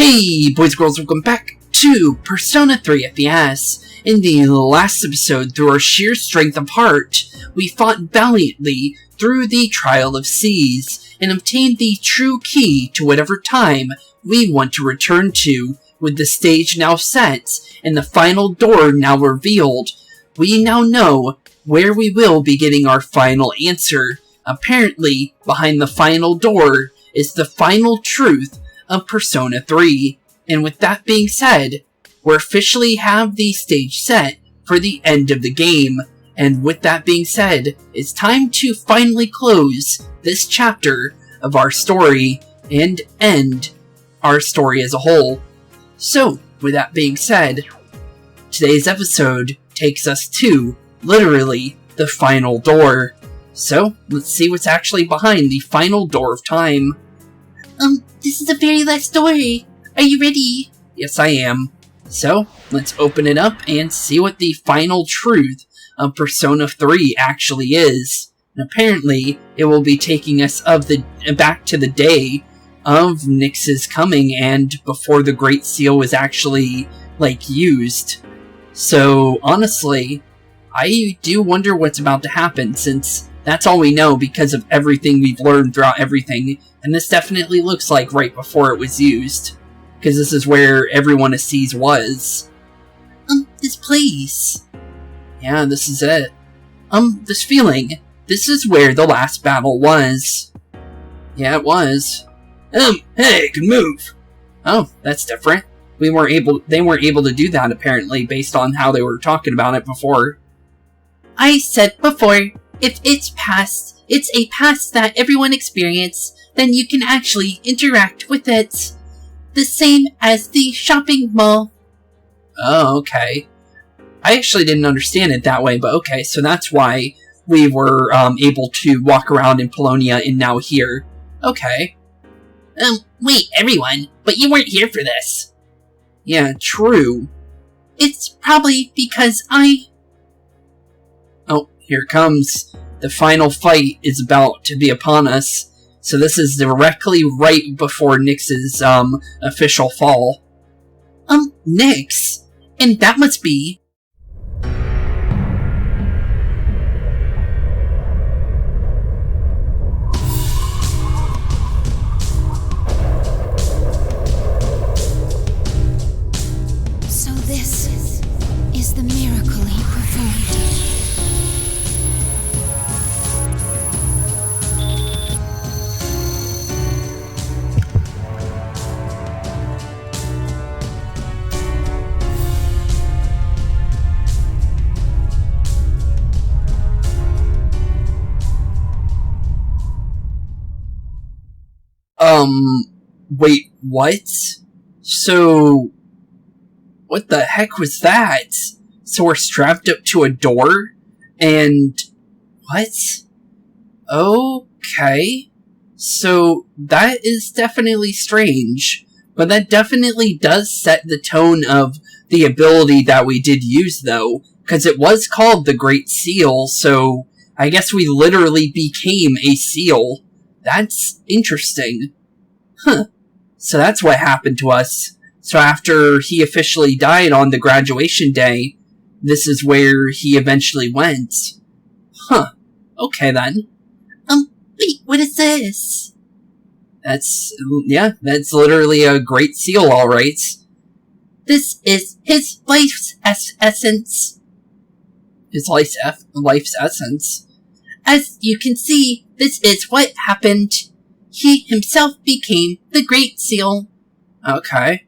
Hey boys and girls, welcome back to Persona 3 FES. In the last episode, through our sheer strength of heart, we fought valiantly through the Trial of Seas and obtained the true key to whatever time we want to return to. With the stage now set and the final door now revealed, we now know where we will be getting our final answer. Apparently, behind the final door is the final truth of Persona 3. And with that being said, we officially have the stage set for the end of the game. And with that being said, it's time to finally close this chapter of our story and end our story as a whole. So, with that being said, today's episode takes us to, literally, the final door. So, let's see what's actually behind the final door of time. This is the very last story. Are you ready? Yes, I am. So, let's open it up and see what the final truth of Persona 3 actually is. And apparently, it will be taking us back to the day of Nyx's coming and before the Great Seal was actually, used. So, honestly, I do wonder what's about to happen, since that's all we know because of everything we've learned throughout everything, and this definitely looks like right before it was used. Because this is where everyone of Seas was. This place. Yeah, this is it. This feeling. This is where the last battle was. Yeah, it was. Hey, good move. Oh, that's different. They weren't able to do that, apparently, based on how they were talking about it before. I said before, if it's a past that everyone experienced, then you can actually interact with it. The same as the shopping mall. Oh, okay. I actually didn't understand it that way, but okay, so that's why we were able to walk around in Polonia and now here. Okay. Wait, everyone, but you weren't here for this. Yeah, true. It's probably because Oh, here it comes. The final fight is about to be upon us. So this is directly right before Nyx's, official fall. Nyx? And that must be... So this is the miracle he performed. Wait, what? So, what the heck was that? So we're strapped up to a door? And, what? Okay. So, that is definitely strange. But that definitely does set the tone of the ability that we did use, though. Because it was called the Great Seal, so I guess we literally became a seal. That's interesting. Huh. So that's what happened to us. So after he officially died on the graduation day, this is where he eventually went. Huh. Okay then. Wait, what is this? That's literally a Great Seal, alright. This is his life's essence. His life's essence? As you can see, this is what happened. He himself became the Great Seal. Okay.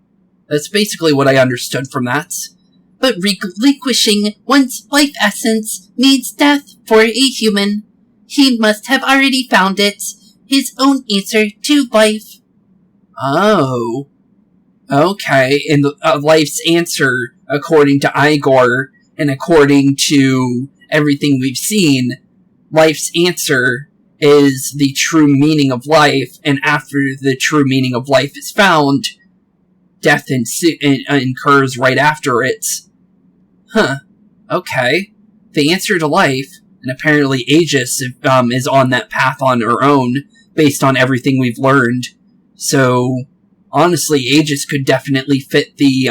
That's basically what I understood from that. But relinquishing one's life essence means death for a human. He must have already found it, his own answer to life. Oh. Okay, and life's answer, according to Igor, and according to everything we've seen, life's answer is the true meaning of life, and after the true meaning of life is found, death incurs right after it. Huh. Okay. The answer to life, and apparently Aegis is on that path on her own, based on everything we've learned. So, honestly, Aegis could definitely fit the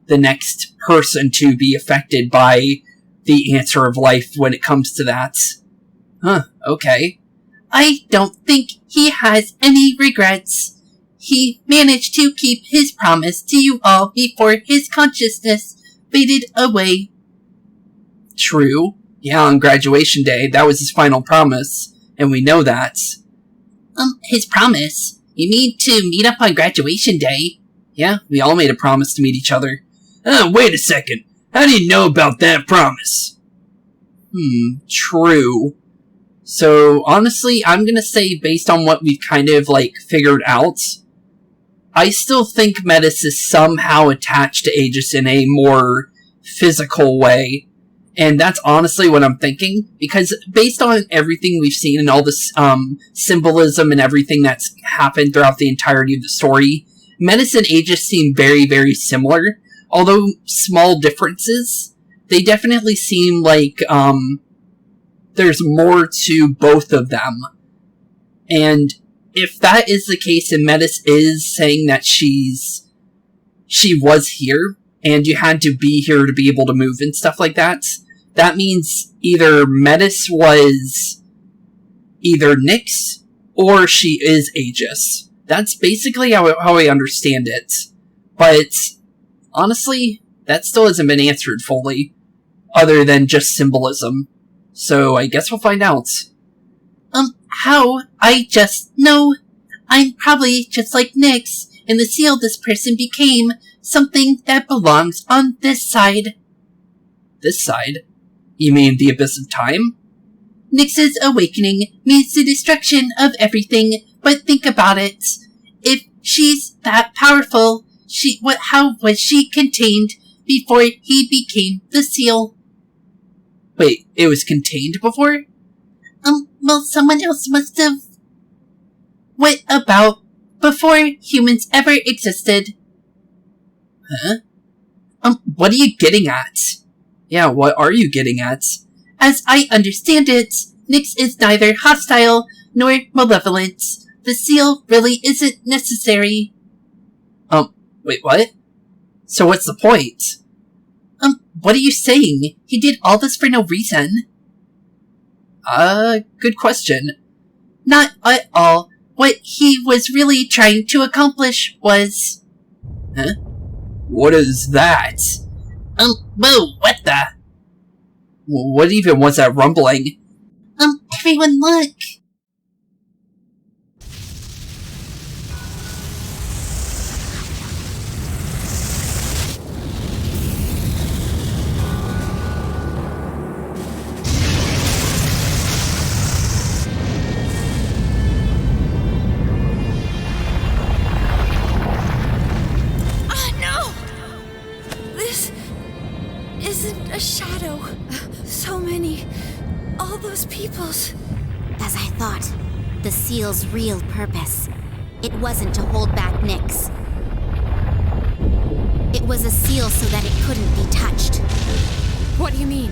next person to be affected by the answer of life when it comes to that. Huh, okay. I don't think he has any regrets. He managed to keep his promise to you all before his consciousness faded away. True. Yeah, on graduation day, that was his final promise, and we know that. His promise? You mean to meet up on graduation day? Yeah, we all made a promise to meet each other. Wait a second. How do you know about that promise? True. So, honestly, I'm gonna say, based on what we've kind of, figured out, I still think Metis is somehow attached to Aegis in a more physical way. And that's honestly what I'm thinking, because based on everything we've seen and all this symbolism and everything that's happened throughout the entirety of the story, Metis and Aegis seem very, very similar. Although small differences, they definitely seem like there's more to both of them. And if that is the case, and Metis is saying that she was here, and you had to be here to be able to move and stuff like that, that means either Metis was either Nyx, or she is Aegis. That's basically how I understand it. But, honestly, that still hasn't been answered fully, other than just symbolism. So, I guess we'll find out. How? I just know. I'm probably just like Nyx, and the seal this person became something that belongs on this side. This side? You mean the Abyss of Time? Nyx's awakening means the destruction of everything, but think about it. If she's that powerful, how was she contained before he became the seal? Wait, it was contained before? Well, someone else must have... What about before humans ever existed? Huh? What are you getting at? Yeah, what are you getting at? As I understand it, Nyx is neither hostile nor malevolent. The seal really isn't necessary. Wait, what? So what's the point? What are you saying? He did all this for no reason. Good question. Not at all. What he was really trying to accomplish was... Huh? What is that? Whoa, what the? What even was that rumbling? Everyone look! A shadow. So many. All those peoples. As I thought, the seal's real purpose. It wasn't to hold back Nyx. It was a seal so that it couldn't be touched. What do you mean?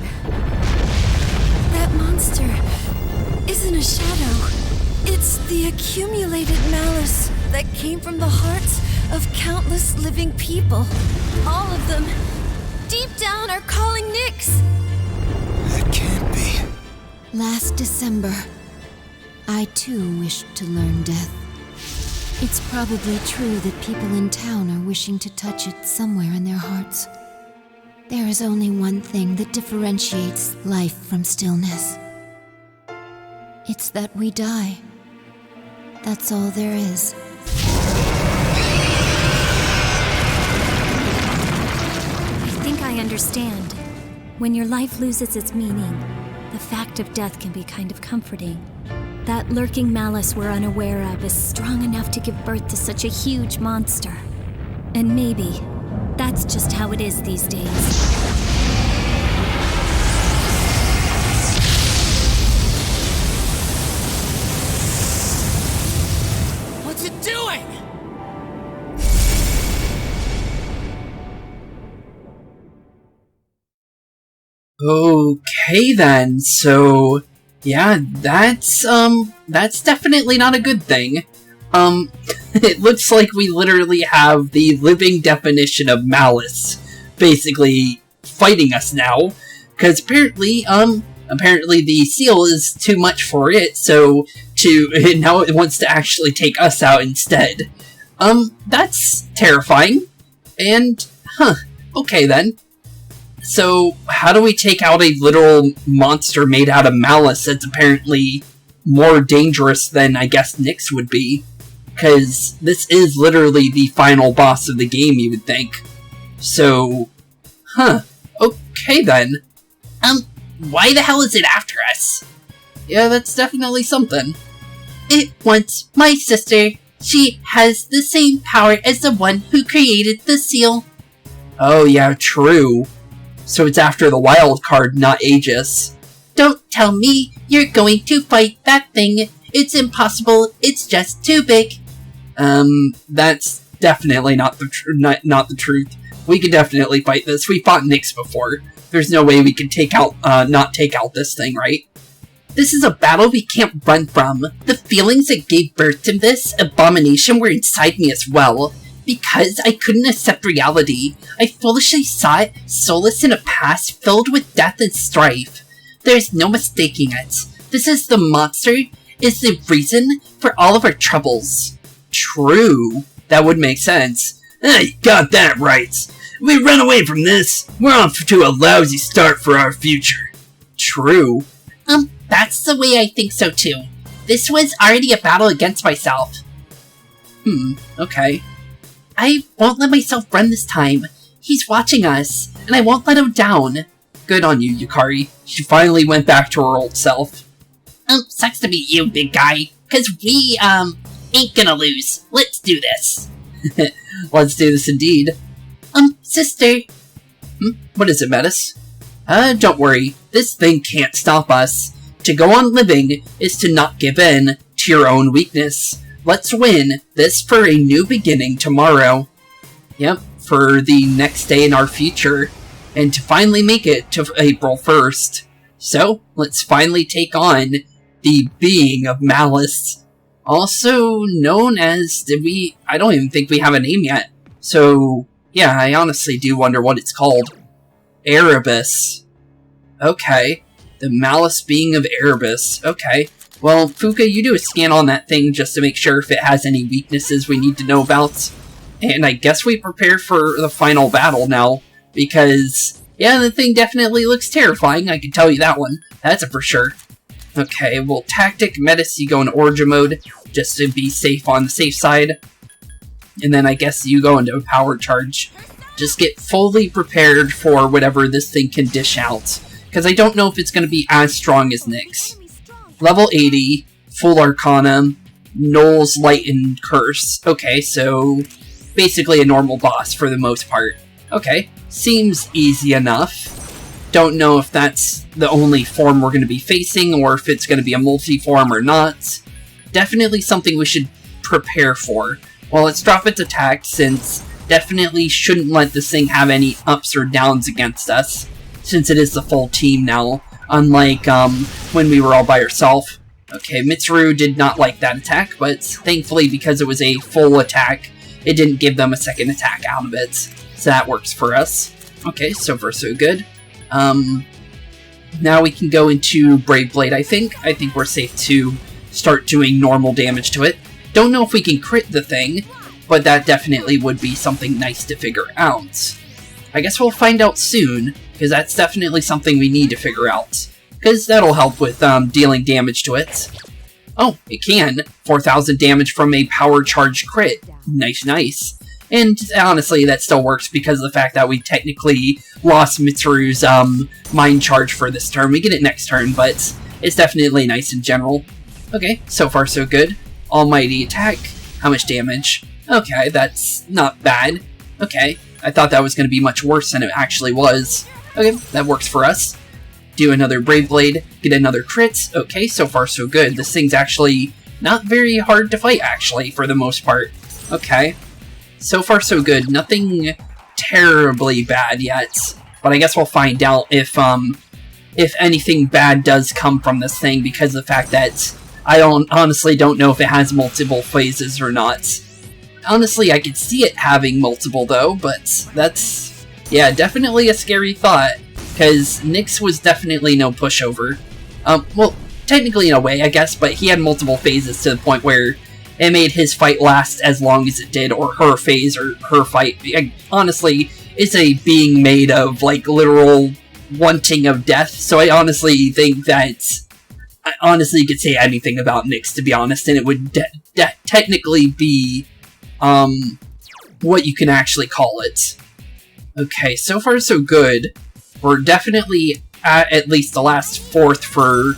That monster isn't a shadow. It's the accumulated malice that came from the hearts of countless living people. All of them, deep down, are calling Nyx. That can't be. Last December, I too wished to learn death. It's probably true that people in town are wishing to touch it somewhere in their hearts. There is only one thing that differentiates life from stillness. It's that we die. That's all there is. I think I understand. When your life loses its meaning, the fact of death can be kind of comforting. That lurking malice we're unaware of is strong enough to give birth to such a huge monster. And maybe that's just how it is these days. What's it doing? Okay then, so yeah, that's definitely not a good thing. It looks like we literally have the living definition of malice basically fighting us now, because apparently the seal is too much for it, so now it wants to actually take us out instead. That's terrifying. And, okay then. So, how do we take out a literal monster made out of malice that's apparently more dangerous than, I guess, Nyx would be? Because this is literally the final boss of the game, you would think. So, okay then. Why the hell is it after us? Yeah, that's definitely something. It wants my sister. She has the same power as the one who created the seal. Oh yeah, true. So it's after the wild card, not Aegis. Don't tell me you're going to fight that thing. It's impossible. It's just too big. That's definitely not the truth. We can definitely fight this. We fought Nyx before. There's no way we can not take out this thing, right? This is a battle we can't run from. The feelings that gave birth to this abomination were inside me as well. Because I couldn't accept reality, I foolishly sought solace in a past filled with death and strife. There's no mistaking it. This is the monster, is the reason for all of our troubles. True. That would make sense. You got that right. If we run away from this, we're off to a lousy start for our future. True. That's the way I think so too. This was already a battle against myself. Okay. I won't let myself run this time. He's watching us, and I won't let him down. Good on you, Yukari. She finally went back to her old self. Sucks to be you, big guy. 'Cause we, ain't gonna lose. Let's do this. Let's do this indeed. Sister. What is it, Metis? Don't worry. This thing can't stop us. To go on living is to not give in to your own weakness. Let's win this for a new beginning tomorrow. Yep, for the next day in our future. And to finally make it to April 1st. So, let's finally take on the being of malice. Also known as, I don't even think we have a name yet. So, yeah, I honestly do wonder what it's called. Erebus. Okay. The malice being of Erebus. Okay. Well, Fuka, you do a scan on that thing just to make sure if it has any weaknesses we need to know about. And I guess we prepare for the final battle now. Because, yeah, the thing definitely looks terrifying, I can tell you that one. That's a for sure. Okay, well, Tactic, Metis, you go in Origin mode, just to be safe on the safe side. And then I guess you go into Power Charge. Just get fully prepared for whatever this thing can dish out. Because I don't know if it's going to be as strong as Nyx. Level 80, Full Arcana, Null's Light and Curse. Okay, so basically a normal boss for the most part. Okay, seems easy enough. Don't know if that's the only form we're going to be facing, or if it's going to be a multi-form or not. Definitely something we should prepare for. Well, let's drop its attack, since definitely shouldn't let this thing have any ups or downs against us, since it is the full team now, unlike when we were all by ourselves. Okay, Mitsuru did not like that attack, but thankfully because it was a full attack, it didn't give them a second attack out of it, so that works for us. Okay, so far so good. Now we can go into Brave Blade, I think. I think we're safe to start doing normal damage to it. Don't know if we can crit the thing, but that definitely would be something nice to figure out. I guess we'll find out soon, because that's definitely something we need to figure out. Because that'll help with dealing damage to it. Oh, it can. 4,000 damage from a power charge crit. Nice, nice. And honestly, that still works because of the fact that we technically lost Mitsuru's mind charge for this turn. We get it next turn, but it's definitely nice in general. Okay, so far so good. Almighty attack. How much damage? Okay, that's not bad. Okay, I thought that was going to be much worse than it actually was. Okay, that works for us. Do another Brave Blade, get another crit. Okay, so far so good. This thing's actually not very hard to fight, actually, for the most part. Okay, so far so good. Nothing terribly bad yet, but I guess we'll find out if anything bad does come from this thing, because of the fact that I honestly don't know if it has multiple phases or not. Honestly, I could see it having multiple, though, but that's, yeah, definitely a scary thought, because Nyx was definitely no pushover. Well, technically in a way, I guess, but he had multiple phases to the point where it made his fight last as long as it did, or her phase, or her fight. Honestly, it's a being made of, like, literal wanting of death, so I honestly think that I honestly could say anything about Nyx, to be honest, and it would technically be, what you can actually call it. Okay, so far so good. We're definitely at least the last fourth for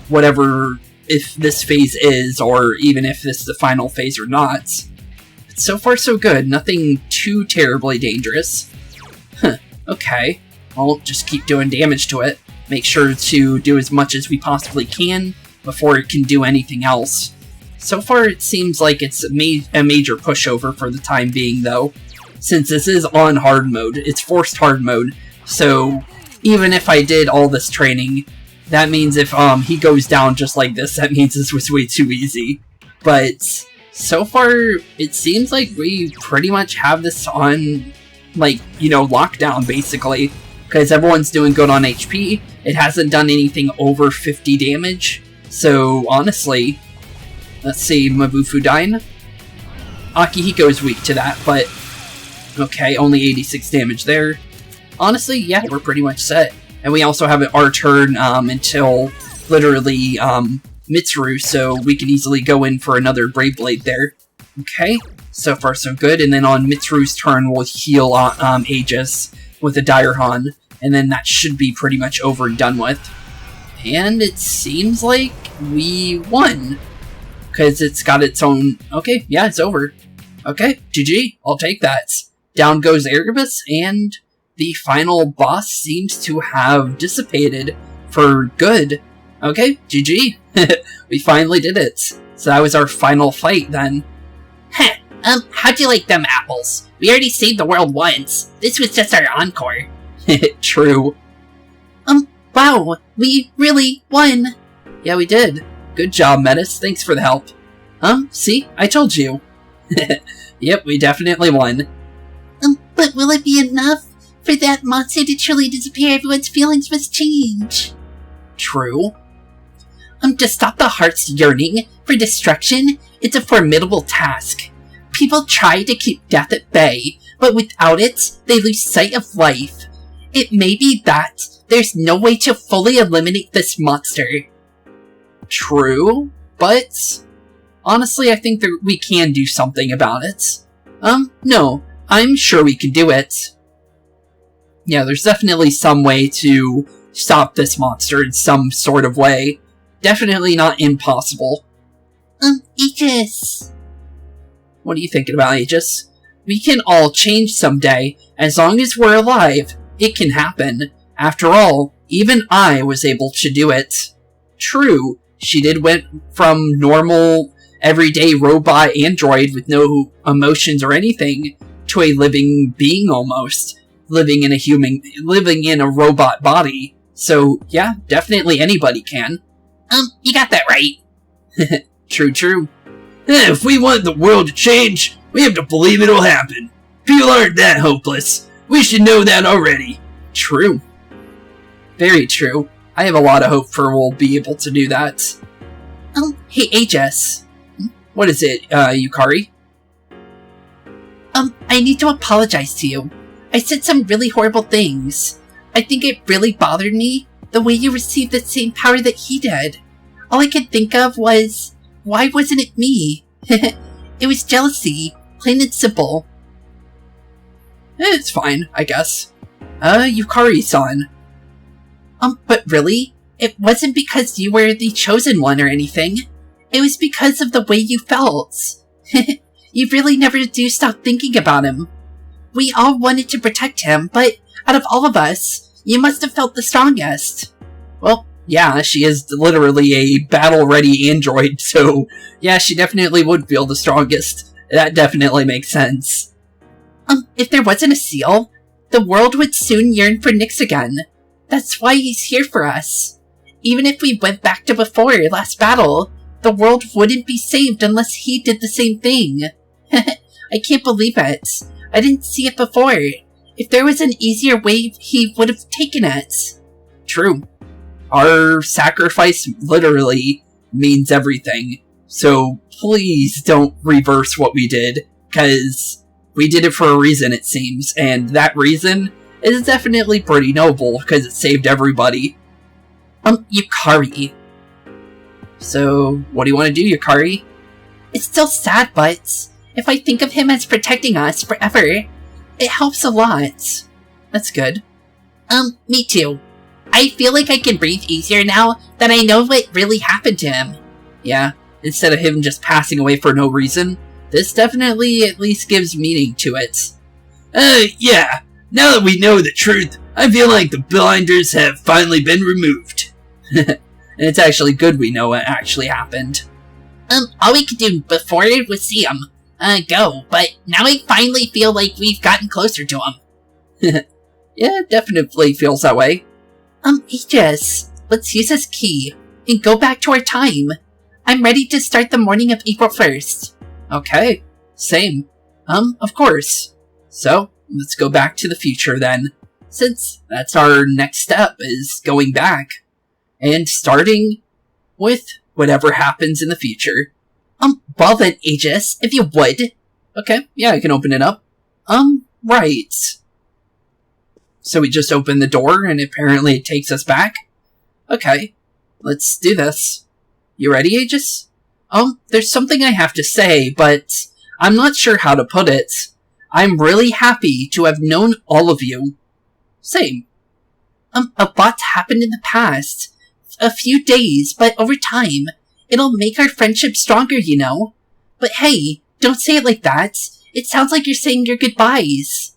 whatever, if this phase is, or even if this is the final phase or not. But so far so good, nothing too terribly dangerous. Huh, okay. I'll just keep doing damage to it. Make sure to do as much as we possibly can before it can do anything else. So far it seems like it's a major pushover for the time being, though. Since this is on hard mode, it's forced hard mode, so even if I did all this training, that means if he goes down just like this, that means this was way too easy. But so far, it seems like we pretty much have this on, like, you know, lockdown, basically. Because everyone's doing good on HP, it hasn't done anything over 50 damage. So, honestly, let's see, Mabufudine. Akihiko is weak to that, but okay, only 86 damage there. Honestly, yeah, we're pretty much set. And we also have our turn until literally Mitsuru, so we can easily go in for another Brave Blade there. Okay, so far so good. And then on Mitsuru's turn, we'll heal Aegis with a Direhon, and then that should be pretty much over and done with. And it seems like we won, because it's got its own... Okay, yeah, it's over. Okay, GG, I'll take that. Down goes Erebus, and the final boss seems to have dissipated for good. Okay, GG. We finally did it. So that was our final fight, then. Heh, how'd you like them apples? We already saved the world once. This was just our encore. True. Wow, we really won. Yeah, we did. Good job, Metis. Thanks for the help. See? I told you. Yep, we definitely won. But will it be enough for that monster to truly disappear? Everyone's feelings must change. True. To stop the heart's yearning for destruction, it's a formidable task. People try to keep death at bay, but without it, they lose sight of life. It may be that there's no way to fully eliminate this monster. True, but honestly, I think that we can do something about it. No, I'm sure we can do it. Yeah, there's definitely some way to stop this monster in some sort of way. Definitely not impossible. Aegis. What are you thinking about, Aegis? We can all change someday. As long as we're alive, it can happen. After all, even I was able to do it. True, she did went from normal, everyday robot android with no emotions or anything to a living being almost. Living in a robot body. So, yeah, definitely anybody can. You got that right. True. If we want the world to change, we have to believe it'll happen. People aren't that hopeless. We should know that already. True. Very true. I have a lot of hope for we'll be able to do that. Hey, Aegis. What is it, Yukari? I need to apologize to you. I said some really horrible things. I think it really bothered me, the way you received the same power that he did. All I could think of was, why wasn't it me? It was jealousy, plain and simple. It's fine, I guess. Yukari-san. But really? It wasn't because you were the chosen one or anything. It was because of the way you felt. You really never do stop thinking about him. We all wanted to protect him, but out of all of us, you must have felt the strongest. Well, yeah, she is literally a battle-ready android, so yeah, she definitely would feel the strongest. That definitely makes sense. If there wasn't a seal, the world would soon yearn for Nyx again. That's why he's here for us. Even if we went back to before last battle, the world wouldn't be saved unless he did the same thing. I can't believe it. I didn't see it before. If there was an easier way, he would have taken it. True. Our sacrifice literally means everything. So please don't reverse what we did, because we did it for a reason, it seems, and that reason is definitely pretty noble, because it saved everybody. Yukari. So, what do you want to do, Yukari? It's still sad, but if I think of him as protecting us forever, it helps a lot. That's good. Me too. I feel like I can breathe easier now that I know what really happened to him. Yeah, instead of him just passing away for no reason, this definitely at least gives meaning to it. Yeah. Now that we know the truth, I feel like the blinders have finally been removed. And it's actually good we know what actually happened. All we could do before was see him, go, but now I finally feel like we've gotten closer to him. Yeah, it definitely feels that way. Aegis, let's use this key and go back to our time. I'm ready to start the morning of April 1st. Okay, same. Of course. So, let's go back to the future then, since that's our next step, is going back. And starting with whatever happens in the future. Well then, Aegis, if you would. Okay, yeah, I can open it up. Right. So we just open the door, and apparently it takes us back? Okay, let's do this. You ready, Aegis? There's something I have to say, but I'm not sure how to put it. I'm really happy to have known all of you. Same. A lot's happened in the past. A few days, but over time, it'll make our friendship stronger, you know? But hey, don't say it like that. It sounds like you're saying your goodbyes.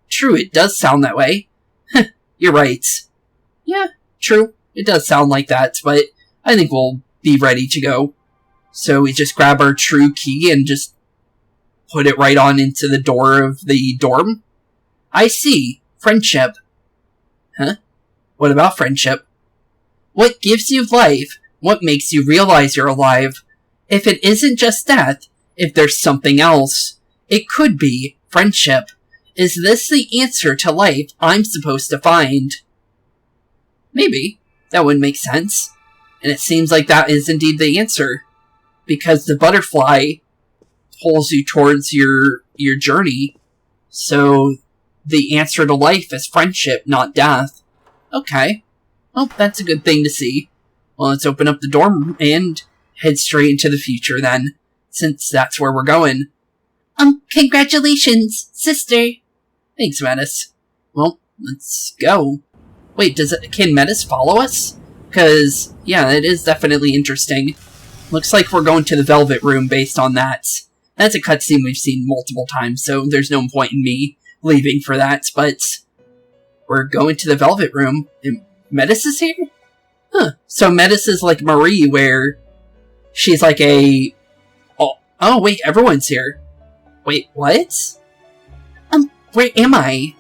True, it does sound that way. You're right. Yeah, true, it does sound like that, but I think we'll be ready to go. So we just grab our true key and just put it right on into the door of the dorm? I see. Friendship. Huh? What about friendship? What gives you life? What makes you realize you're alive? If it isn't just death, if there's something else, it could be friendship. Is this the answer to life I'm supposed to find? Maybe. That would make sense. And it seems like that is indeed the answer. Because the butterfly pulls you towards your journey. So the answer to life is friendship, not death. Okay. Well, that's a good thing to see. Well, let's open up the dorm and head straight into the future then, since that's where we're going. Congratulations, sister. Thanks, Metis. Well, let's go. Wait, can Metis follow us? Because, yeah, it is definitely interesting. Looks like we're going to the Velvet Room based on that. That's a cutscene we've seen multiple times, so there's no point in me leaving for that, but we're going to the Velvet Room, and Metis is here? Huh. So Metis is like Marie, where she's like a... Oh, wait, everyone's here. Wait, what? Where am I?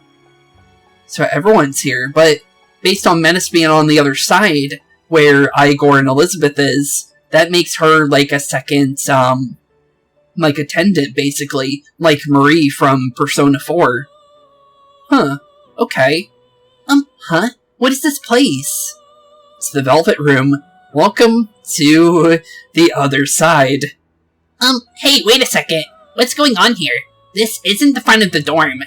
So everyone's here, but based on Metis being on the other side, where Igor and Elizabeth is, that makes her like a second, like attendant, basically, like Marie from Persona 4. Huh. Okay. Huh? What is this place? It's the Velvet Room. Welcome to the other side. Hey, wait a second. What's going on here? This isn't the front of the dorm.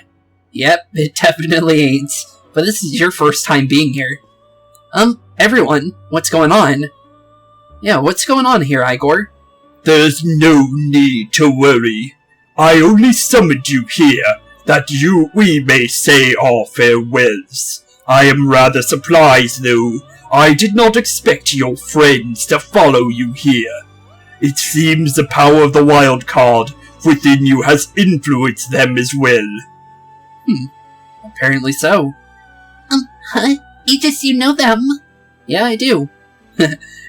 Yep, it definitely ain't. But this is your first time being here. Everyone, what's going on? Yeah, what's going on here, Igor? There's no need to worry. I only summoned you here that we may say our farewells. I am rather surprised, though. I did not expect your friends to follow you here. It seems the power of the wild card within you has influenced them as well. Apparently so. Huh? Aegis, you know them? Yeah, I do.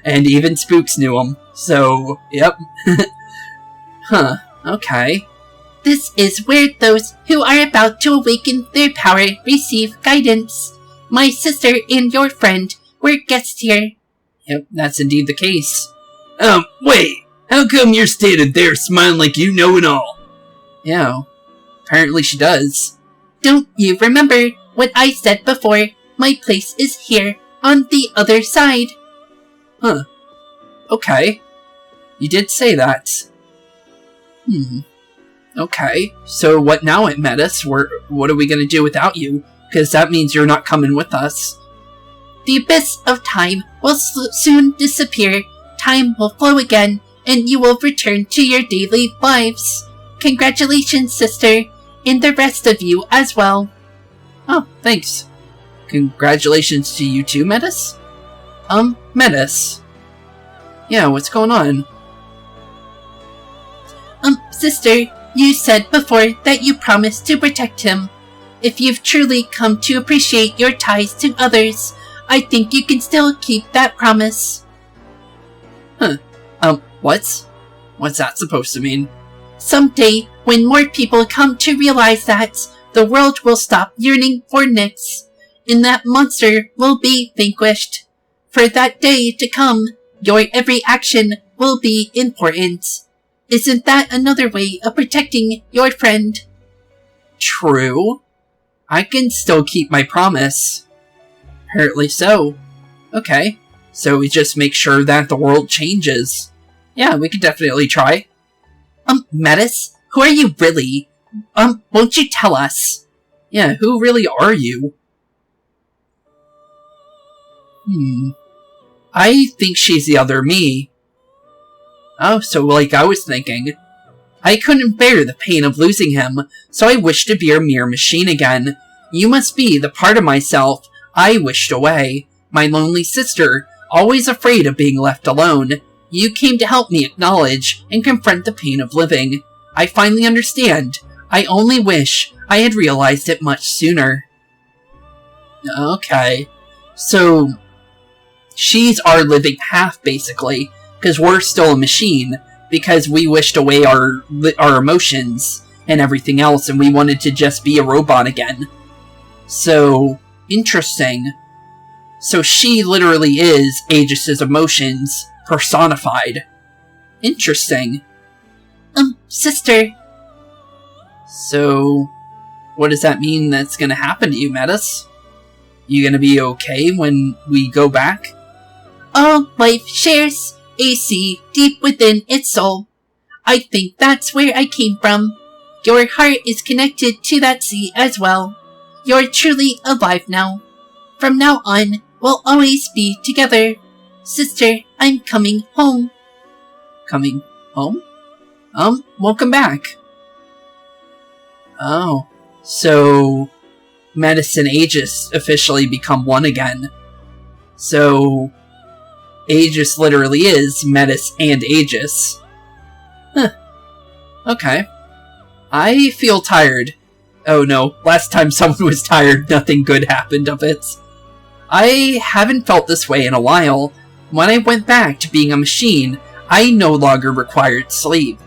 And even Spooks knew them. So, yep. Huh, okay. This is where those who are about to awaken their power receive guidance. My sister and your friend were guests here. Yep, that's indeed the case. Wait. How come you're standing there smiling like you know it all? Yeah, apparently she does. Don't you remember what I said before? My place is here, on the other side. Huh. Okay. You did say that. Okay, so what now at Metis? What are we gonna do without you? Because that means you're not coming with us. The abyss of time will soon disappear. Time will flow again, and you will return to your daily lives. Congratulations, sister, and the rest of you as well. Oh, thanks. Congratulations to you too, Metis? Metis. Yeah, what's going on? Sister, you said before that you promised to protect him. If you've truly come to appreciate your ties to others, I think you can still keep that promise. What's that supposed to mean? Someday, when more people come to realize that, the world will stop yearning for Nyx, and that monster will be vanquished. For that day to come, your every action will be important. Isn't that another way of protecting your friend? True. I can still keep my promise. Apparently so. Okay, so we just make sure that the world changes. Yeah, we could definitely try. Metis, who are you really? Won't you tell us? Yeah, who really are you? I think she's the other me. Oh, so like I was thinking. I couldn't bear the pain of losing him, so I wished to be a mere machine again. You must be the part of myself I wished away. My lonely sister, always afraid of being left alone. You came to help me acknowledge and confront the pain of living. I finally understand. I only wish I had realized it much sooner. Okay. So, she's our living half, basically, because we're still a machine, because we wished away our emotions and everything else, and we wanted to just be a robot again. So, interesting. So she literally is Aegis's emotions personified. Interesting. Sister. So, what does that mean that's gonna happen to you, Metis? You gonna be okay when we go back? All life shares a sea deep within its soul. I think that's where I came from. Your heart is connected to that sea as well. You're truly alive now. From now on, we'll always be together. Sister, I'm coming home. Coming home? Welcome back. Oh, so Metis and Aegis officially become one again. So Aegis literally is Metis and Aegis. Huh. Okay. I feel tired. Oh no, last time someone was tired, nothing good happened of it. I haven't felt this way in a while. When I went back to being a machine, I no longer required sleep.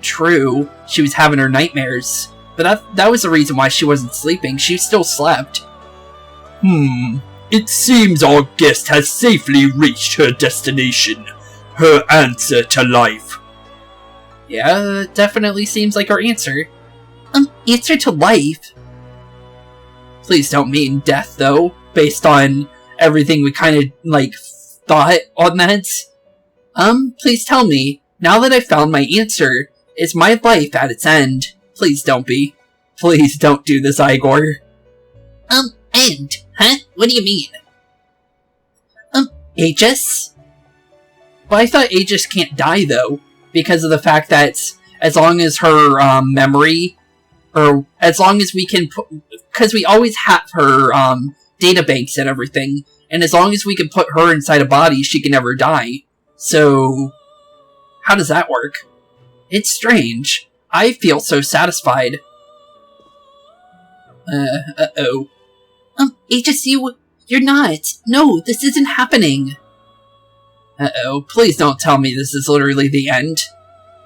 True, she was having her nightmares, but that was the reason why she wasn't sleeping. She still slept. It seems our guest has safely reached her destination. Her answer to life. Yeah, it definitely seems like her answer. Answer to life? Please don't mean death, though, based on everything we kind of, thought on that. Please tell me, now that I've found my answer, is my life at its end? Please don't be. Please don't do this, Igor. End? Huh? What do you mean? Aegis? Well, I thought Aegis can't die, though, because of the fact that as long as her, memory, or as long as we can put, because we always have her, databanks and everything, and as long as we can put her inside a body, she can never die. So, how does that work? It's strange. I feel so satisfied. Uh-oh. Aegis, you're not. No, this isn't happening. Uh-oh, please don't tell me this is literally the end.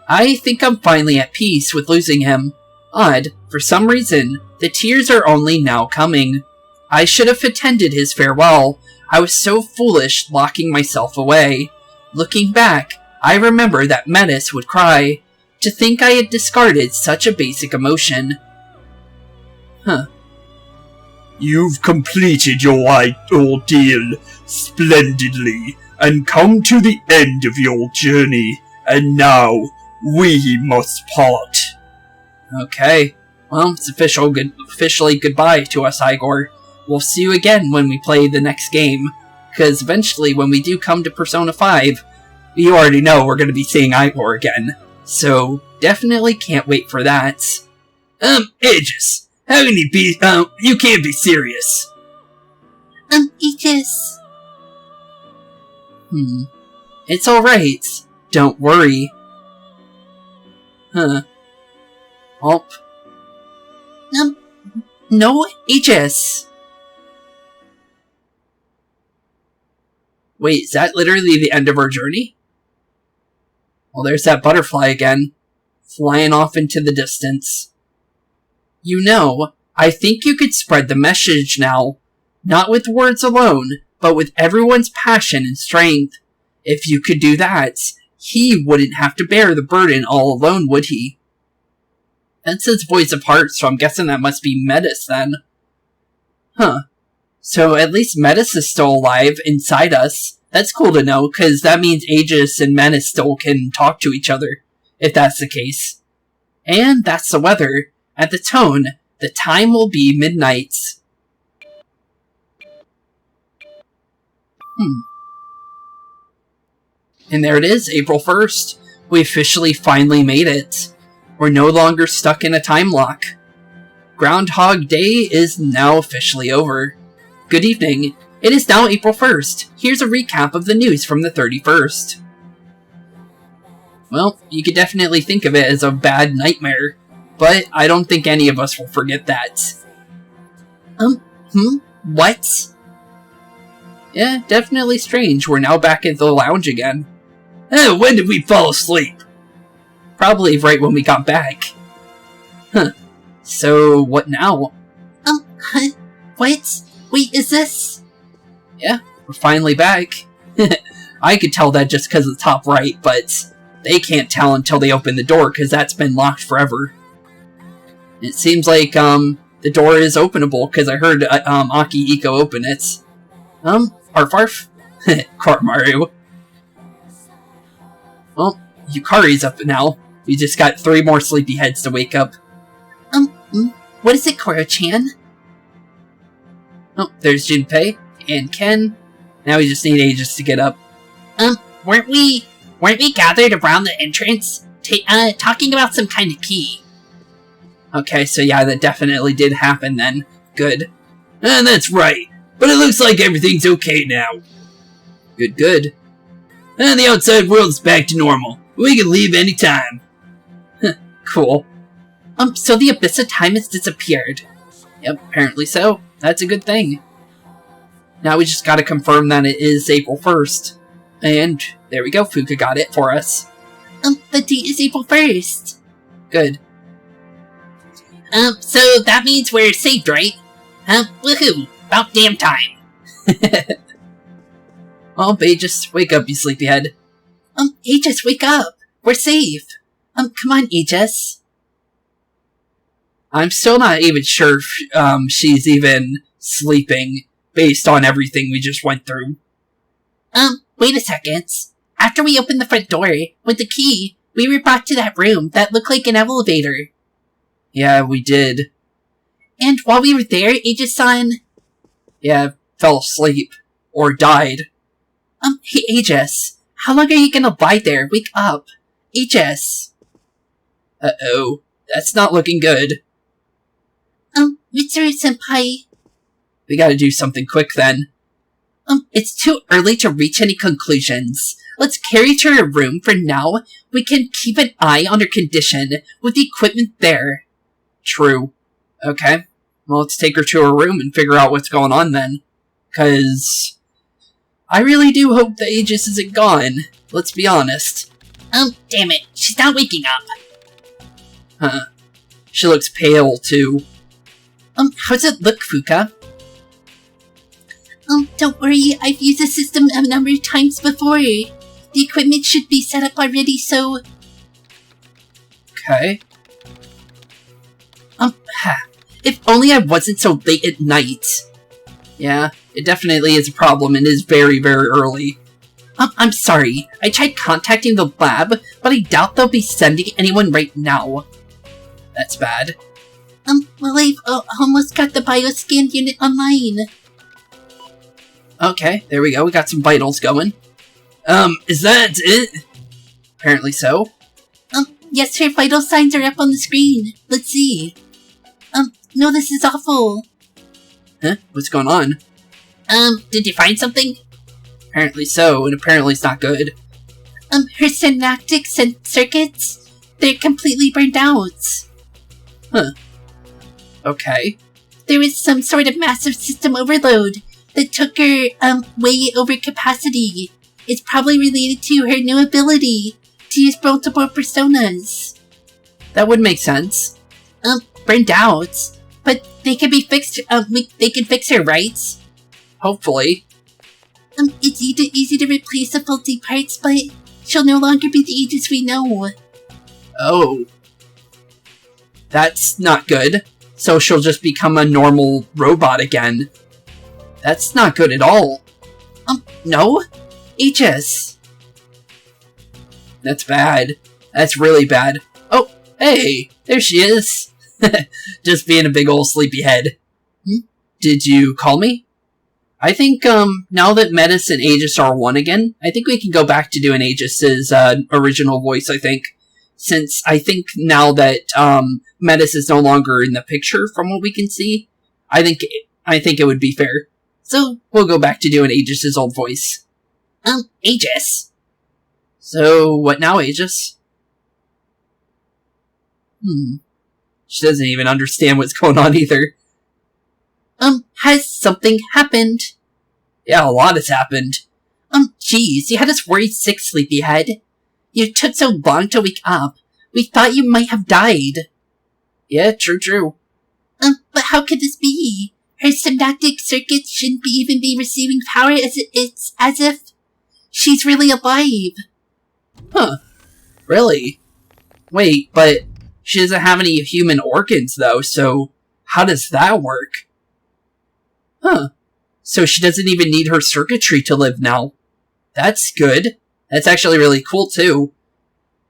I think I'm finally at peace with losing him. Odd, for some reason, the tears are only now coming. I should have attended his farewell. I was so foolish locking myself away. Looking back, I remember that Metis would cry. To think I had discarded such a basic emotion. Huh. You've completed your ordeal splendidly and come to the end of your journey, and now we must part. Okay. Well, it's officially goodbye to us, Igor. We'll see you again when we play the next game, because eventually when we do come to Persona 5, you already know we're going to be seeing Igor again. So, definitely can't wait for that. Aegis, how can you be, you can't be serious. Aegis. It's alright. Don't worry. Huh. Oh. No, Aegis. Wait, is that literally the end of our journey? Well, there's that butterfly again, flying off into the distance. You know, I think you could spread the message now, not with words alone, but with everyone's passion and strength. If you could do that, he wouldn't have to bear the burden all alone, would he? That says voice of heart, so I'm guessing that must be Metis then. Huh. So at least Metis is still alive inside us. That's cool to know, because that means Aegis and Metis still can talk to each other, if that's the case. And that's the weather. At the tone, the time will be midnight. And there it is, April 1st. We officially finally made it. We're no longer stuck in a time lock. Groundhog Day is now officially over. Good evening. It is now April 1st. Here's a recap of the news from the 31st. Well, you could definitely think of it as a bad nightmare, but I don't think any of us will forget that. What? Yeah, definitely strange. We're now back at the lounge again. When did we fall asleep? Probably right when we got back. Huh. So, what now? What? Wait, is this? Yeah, we're finally back. I could tell that just because of the top right, but they can't tell until they open the door because that's been locked forever. It seems like the door is openable because I heard Aki Iko open it. Arf? Court Mario. Well, Yukari's up now. We just got 3 more sleepyheads to wake up. What is it, Koro-chan? Oh, there's Junpei and Ken. Now we just need Aegis to get up. Weren't we gathered around the entrance, talking about some kind of key? Okay, so yeah, that definitely did happen then. Good. That's right. But it looks like everything's okay now. Good. And the outside world's back to normal. We can leave anytime. Cool. So the Abyss of Time has disappeared. Yep, apparently so. That's a good thing. Now we just gotta confirm that it is April 1st. And there we go, Fuka got it for us. The date is April 1st. Good. So that means we're saved, right? Woohoo! About damn time. Oh, Aegis, wake up, you sleepyhead. Aegis, wake up! We're safe! Come on, Aegis. I'm still not even sure if she's even sleeping, based on everything we just went through. Wait a second. After we opened the front door, with the key, we were brought to that room that looked like an elevator. Yeah, we did. And while we were there, Aegis-san... Yeah, fell asleep. Or died. Hey, Aegis. How long are you gonna lie there? Wake up. Aegis. Uh-oh. That's not looking good. Mitsuru-senpai. We gotta do something quick then. It's too early to reach any conclusions. Let's carry her to her room for now. We can keep an eye on her condition with the equipment there. True. Okay. Well, let's take her to her room and figure out what's going on then. 'Cause I really do hope the Aegis isn't gone. Let's be honest. Damn it. She's not waking up. Huh. She looks pale, too. How's it look, Fuka? Don't worry. I've used the system a number of times before. The equipment should be set up already, so... Okay. If only I wasn't so late at night. Yeah, it definitely is a problem and is very, very early. I'm sorry. I tried contacting the lab, but I doubt they'll be sending anyone right now. That's bad. Well, I've almost got the bioscan unit online. Okay, there we go. We got some vitals going. Is that it? Apparently so. Yes, her vital signs are up on the screen. Let's see. No, this is awful. Huh? What's going on? Did you find something? Apparently so, and apparently it's not good. Her synaptic circuits, they're completely burned out. Huh. Okay. There was some sort of massive system overload that took her, way over capacity. It's probably related to her new ability to use multiple personas. That would make sense. Burned out. But they can be fixed, they can fix her, right? Hopefully. It's easy to replace the faulty parts, but she'll no longer be the Aegis we know. Oh. That's not good. So she'll just become a normal robot again. That's not good at all. No? Aegis. That's bad. That's really bad. Oh, hey, there she is. Just being a big old sleepyhead. Did you call me? I think, now that Metis and Aegis are one again, I think we can go back to doing Aegis's, original voice, I think. Since I think now that, Metis is no longer in the picture from what we can see, I think it would be fair. So, we'll go back to doing Aegis's old voice. Aegis? So, what now, Aegis? She doesn't even understand what's going on either. Has something happened? Yeah, a lot has happened. Geez, you had us worried sick, sleepyhead. You took so long to wake up. We thought you might have died. Yeah, true. But how could this be? Her synaptic circuits shouldn't even be receiving power it's as if she's really alive. Huh. Really? Wait, but she doesn't have any human organs, though, so how does that work? Huh. So she doesn't even need her circuitry to live now. That's good. That's actually really cool, too.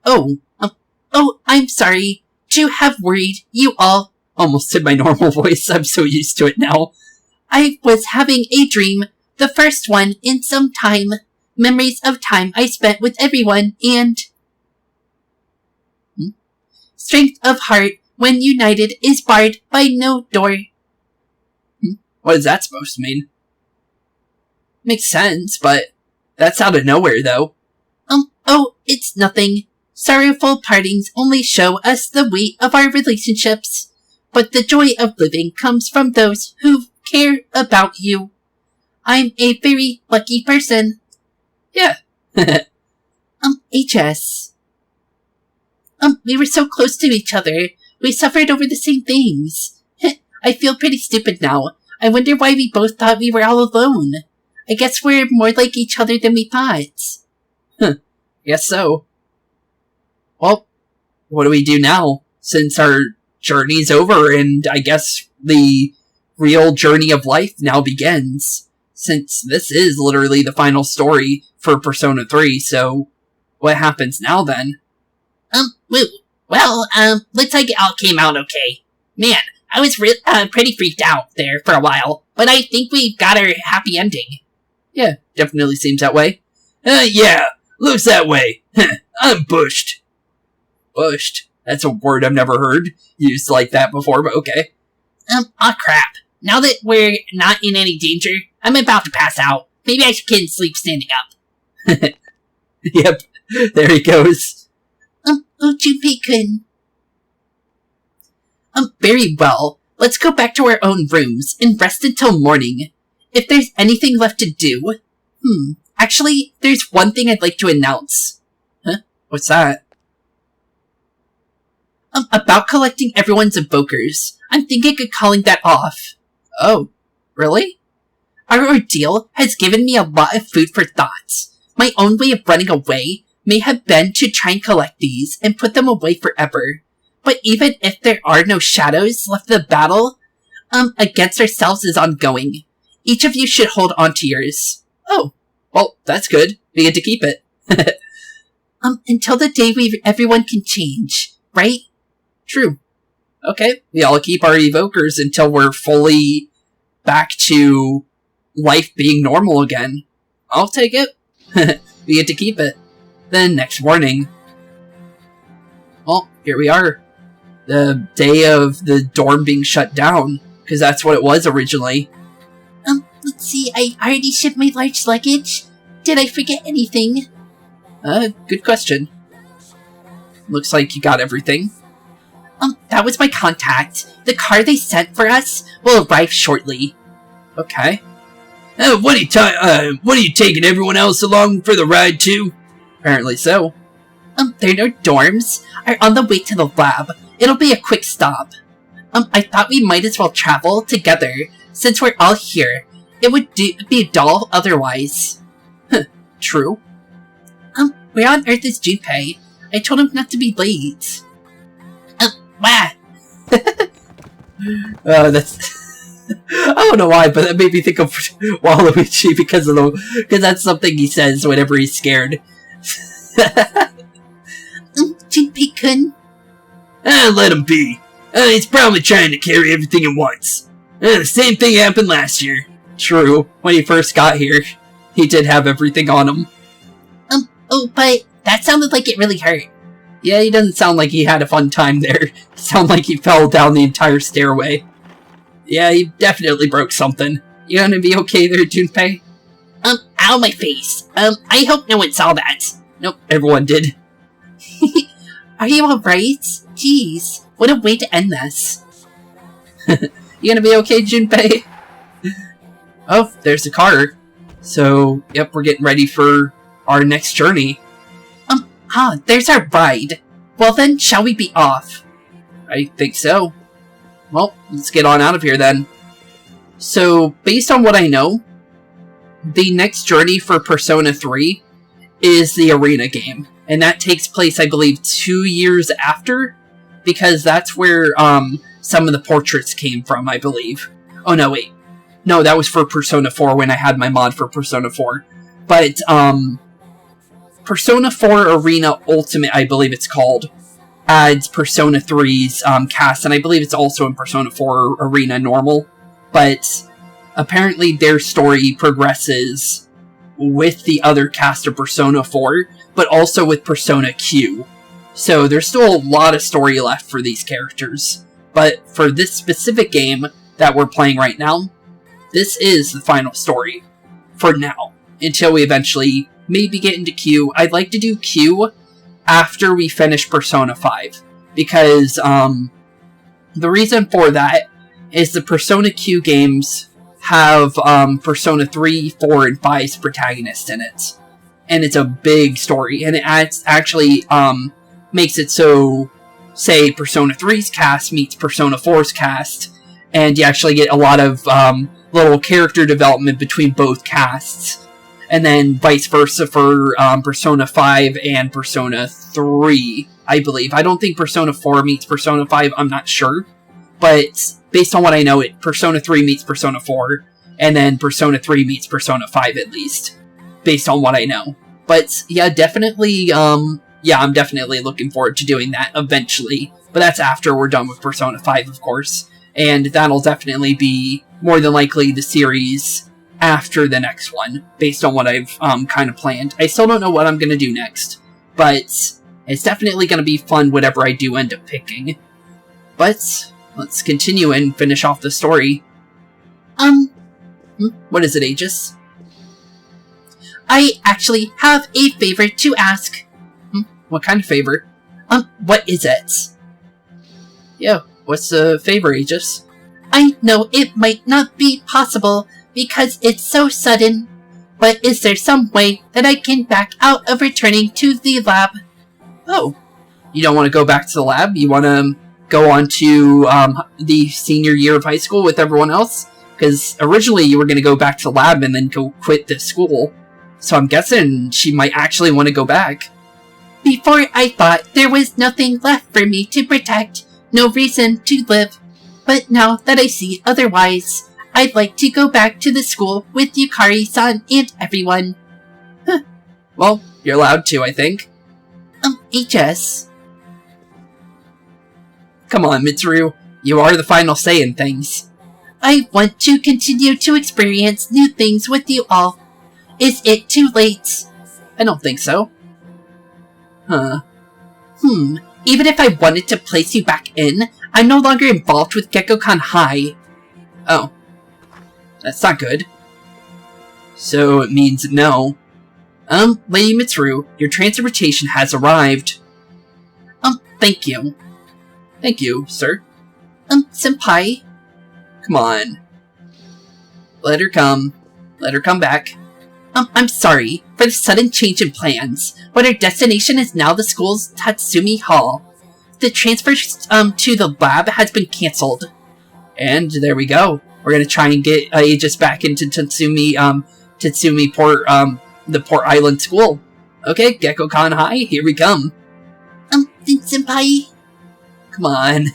Oh, I'm sorry. To have worried you all. Almost did my normal voice. I'm so used to it now. I was having a dream. The first one in some time. Memories of time I spent with everyone and... Strength of heart, when united, is barred by no door. What is that supposed to mean? Makes sense, but that's out of nowhere, though. Oh, it's nothing. Sorrowful partings only show us the weight of our relationships. But the joy of living comes from those who care about you. I'm a very lucky person. Yeah. HS. We were so close to each other. We suffered over the same things. I feel pretty stupid now. I wonder why we both thought we were all alone. I guess we're more like each other than we thought. Guess so. Well, what do we do now? Since our journey's over and I guess the real journey of life now begins. Since this is literally the final story for Persona 3, so what happens now then? Well, looks like it all came out okay. Man, I was pretty freaked out there for a while, but I think we got our happy ending. Yeah, definitely seems that way. Yeah, looks that way. I'm bushed. Bushed? That's a word I've never heard used like that before, but okay. Aw crap. Now that we're not in any danger, I'm about to pass out. Maybe I can sleep standing up. Yep, there he goes. Junpei-kun. Very well. Let's go back to our own rooms and rest until morning. If there's anything left to do... Actually, there's one thing I'd like to announce. Huh? What's that? About collecting everyone's evokers. I'm thinking of calling that off. Oh, really? Our ordeal has given me a lot of food for thought. My own way of running away, may have been to try and collect these and put them away forever. But even if there are no shadows left, the battle, against ourselves is ongoing. Each of you should hold on to yours. Oh, well, that's good. We get to keep it. Until the day everyone can change, right? True. Okay, we all keep our evokers until we're fully back to life being normal again. I'll take it. We get to keep it. Then next morning. Well, here we are. The day of the dorm being shut down, because that's what it was originally. Let's see, I already shipped my large luggage. Did I forget anything? Good question. Looks like you got everything. That was my contact. The car they sent for us will arrive shortly. Okay. What are you taking everyone else along for the ride too? Apparently so. Their dorms are on the way to the lab. It'll be a quick stop. I thought we might as well travel together, since we're all here. It would be dull otherwise. True. Where on earth is Junpei? I told him not to be late. Wah! That's... I don't know why, but that made me think of Waluigi because that's something he says whenever he's scared. Junpei-kun? Let him be. He's probably trying to carry everything at once. The same thing happened last year. True. When he first got here, he did have everything on him. Oh, but that sounded like it really hurt. Yeah, he doesn't sound like he had a fun time there. Sound like he fell down the entire stairway. Yeah, he definitely broke something. You gonna be okay there, Junpei? Ow, my face. I hope no one saw that. Nope, everyone did. Are you alright? Jeez, what a way to end this. You gonna be okay, Junpei? Oh, there's the car. So, yep, we're getting ready for our next journey. There's our ride. Well then, shall we be off? I think so. Well, let's get on out of here then. So, based on what I know, the next journey for Persona 3 is the arena game. And that takes place, I believe, 2 years after, because that's where some of the portraits came from, I believe. Oh, no, wait. No, that was for Persona 4 when I had my mod for Persona 4. But, Persona 4 Arena Ultimate, I believe it's called, adds Persona 3's cast, and I believe it's also in Persona 4 Arena Normal. But apparently their story progresses with the other cast of Persona 4, but also with Persona Q. So there's still a lot of story left for these characters. But for this specific game that we're playing right now, this is the final story. For now. Until we eventually maybe get into Q. I'd like to do Q after we finish Persona 5. Because, the reason for that is the Persona Q games have, Persona 3, 4, and 5's protagonists in it. And it's a big story. And it actually, makes it so, say, Persona 3's cast meets Persona 4's cast. And you actually get a lot of, little character development between both casts. And then vice versa for Persona 5 and Persona 3, I believe. I don't think Persona 4 meets Persona 5, I'm not sure. But based on what I know, Persona 3 meets Persona 4, and then Persona 3 meets Persona 5 at least. Based on what I know. But yeah, definitely, I'm definitely looking forward to doing that eventually. But that's after we're done with Persona 5, of course. And that'll definitely be, more than likely, the series after the next one, based on what I've kind of planned. I still don't know what I'm going to do next, but it's definitely going to be fun whatever I do end up picking. But let's continue and finish off the story. What is it, Aegis? I actually have a favor to ask. What kind of favor? What is it? Yeah, what's the favor, Aegis? I know it might not be possible, because it's so sudden, but is there some way that I can back out of returning to the lab? Oh, you don't want to go back to the lab? You want to go on to the senior year of high school with everyone else? Because originally you were going to go back to the lab and then go quit the school. So I'm guessing she might actually want to go back. Before I thought there was nothing left for me to protect, no reason to live. But now that I see otherwise, I'd like to go back to the school with Yukari-san and everyone. Well, you're allowed to, I think. HS. Come on, Mitsuru. You are the final say in things. I want to continue to experience new things with you all. Is it too late? I don't think so. Huh. Even if I wanted to place you back in, I'm no longer involved with Gekkokan High. Oh. That's not good. So it means no. Lady Mitsuru, your transportation has arrived. Thank you. Thank you, sir. Senpai? Come on. Let her come. Let her come back. I'm sorry for the sudden change in plans, but our destination is now the school's Tatsumi Hall. The transfer to the lab has been cancelled. And there we go. We're gonna try and get Aegis back into Tatsumi Port, the Port Island School. Okay, Gekkokan High, here we come. Senpai? Come on.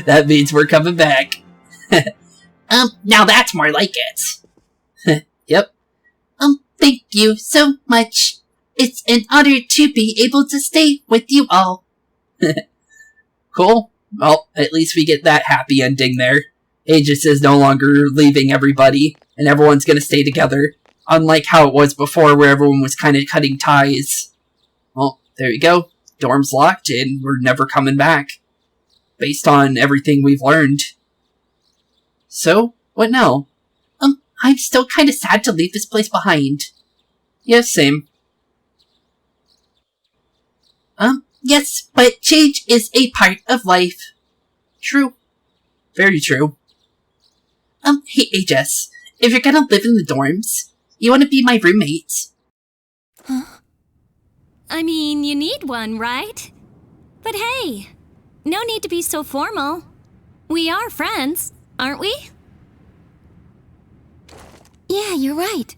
That means we're coming back. Now that's more like it. Yep. Thank you so much. It's an honor to be able to stay with you all. Cool. Well, at least we get that happy ending there. Aegis is no longer leaving everybody, and everyone's gonna stay together. Unlike how it was before, where everyone was kind of cutting ties. Well, there you go. Dorm's locked, and we're never coming back. Based on everything we've learned. So, what now? I'm still kind of sad to leave this place behind. Yeah, same. Yes, but change is a part of life. True. Very true. Hey, Aegis, if you're gonna live in the dorms, you want to be my roommate? Huh? I mean, you need one, right? But hey, no need to be so formal. We are friends, aren't we? Yeah, you're right.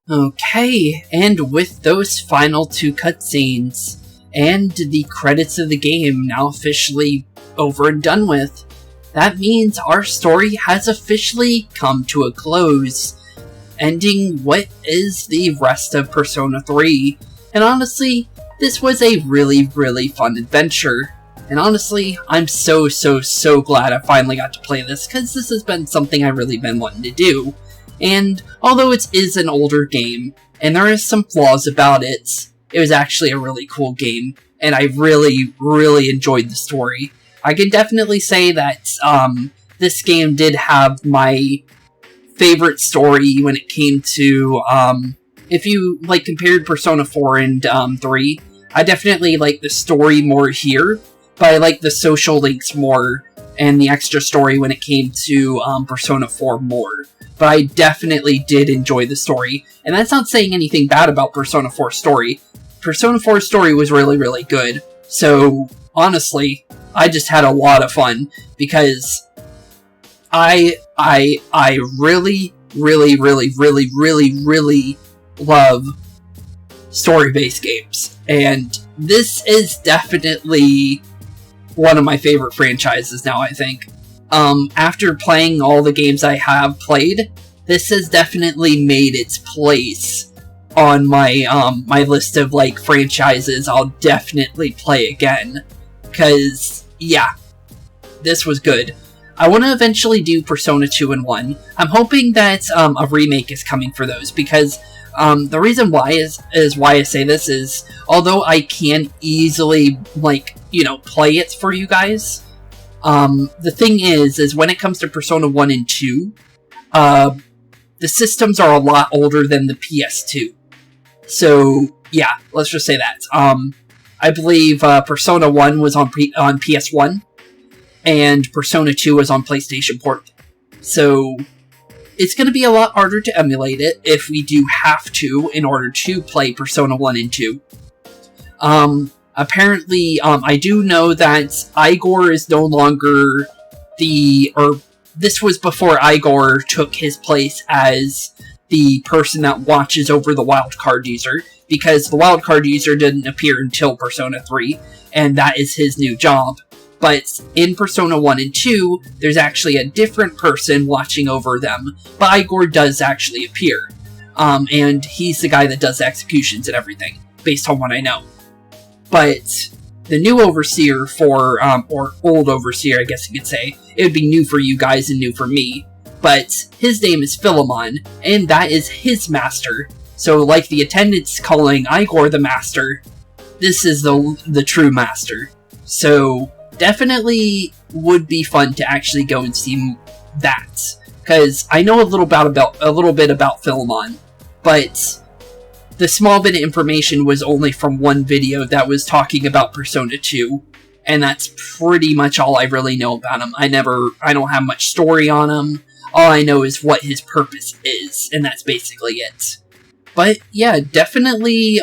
Okay, and with those final 2 cutscenes, and the credits of the game now officially over and done with, that means our story has officially come to a close, ending what is the rest of Persona 3. And honestly, this was a really, really fun adventure. And honestly, I'm so glad I finally got to play this, because this has been something I've really been wanting to do. And although it is an older game, and there is some flaws about it, it was actually a really cool game, and I really, really enjoyed the story. I can definitely say that this game did have my favorite story when it came to, if you compared Persona 4 and 3, I definitely like the story more here, but I like the social links more, and the extra story when it came to Persona 4 more. But I definitely did enjoy the story, and that's not saying anything bad about Persona 4's story. Persona 4's story was really, really good, so honestly, I just had a lot of fun, because I really, really, really, really, really, really love story-based games, and this is definitely one of my favorite franchises now, I think. After playing all the games I have played, this has definitely made its place on my my list of franchises I'll definitely play again. Cause yeah, this was good. I want to eventually do Persona 2 and 1. I'm hoping that a remake is coming for those, because the reason why is why I say this is, although I can easily play it for you guys, the thing is when it comes to Persona 1 and 2, the systems are a lot older than the PS2. So, yeah, let's just say that. I believe Persona 1 was on PS1, and Persona 2 was on PlayStation Portable. So, it's going to be a lot harder to emulate it if we do have to in order to play Persona 1 and 2. Apparently, I do know that Igor is no longer this was before Igor took his place as the person that watches over the wildcard user, because the wildcard user didn't appear until Persona 3, and that is his new job. But in Persona 1 and 2, there's actually a different person watching over them, but Igor does actually appear. And he's the guy that does the executions and everything, based on what I know. But the new overseer or old overseer, I guess you could say, it would be new for you guys and new for me, but his name is Philemon, and that is his master. So like the attendants calling Igor the master, this is the true master. So definitely would be fun to actually go and see that, because I know a little bit about Philemon, but the small bit of information was only from one video that was talking about Persona 2, and that's pretty much all I really know about him. I don't have much story on him. All I know is what his purpose is, and that's basically it. But yeah, definitely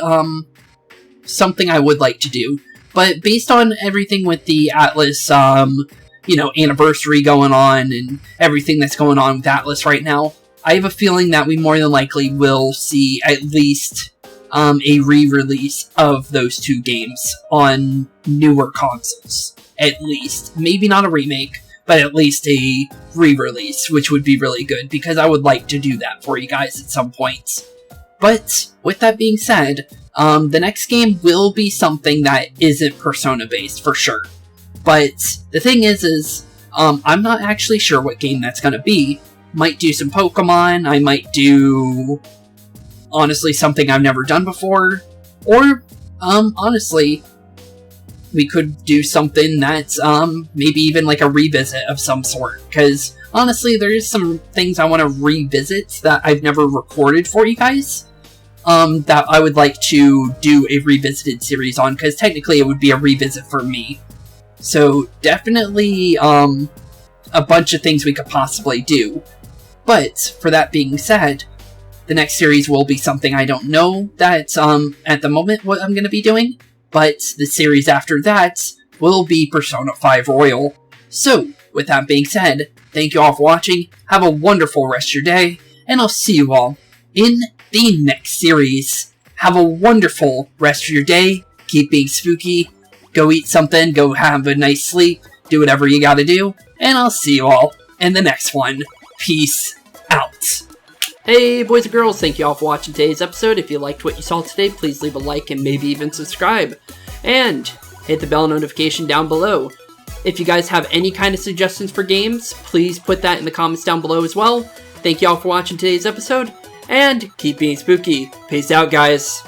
something I would like to do. But based on everything with the Atlas, anniversary going on, and everything that's going on with Atlas right now, I have a feeling that we more than likely will see at least a re-release of those 2 games on newer consoles. At least. Maybe not a remake, but at least a re-release, which would be really good, because I would like to do that for you guys at some point. But, with that being said, the next game will be something that isn't Persona-based, for sure. But, the thing is I'm not actually sure what game that's gonna be. Might do some Pokemon, I might do, honestly, something I've never done before, or, honestly, we could do something that's, maybe even like a revisit of some sort, because, honestly, there's some things I want to revisit that I've never recorded for you guys, that I would like to do a revisited series on, because technically it would be a revisit for me. So, definitely, a bunch of things we could possibly do. But, for that being said, the next series will be something I don't know that, at the moment, what I'm going to be doing. but the series after that will be Persona 5 Royal. So, with that being said, thank you all for watching, have a wonderful rest of your day, and I'll see you all in the next series. Have a wonderful rest of your day, keep being spooky, go eat something, go have a nice sleep, do whatever you gotta do, and I'll see you all in the next one. Peace out. Hey boys and girls, thank you all for watching today's episode. If you liked what you saw today, please leave a like and maybe even subscribe. And hit the bell notification down below. If you guys have any kind of suggestions for games, please put that in the comments down below as well. Thank you all for watching today's episode, and keep being spooky. Peace out, guys.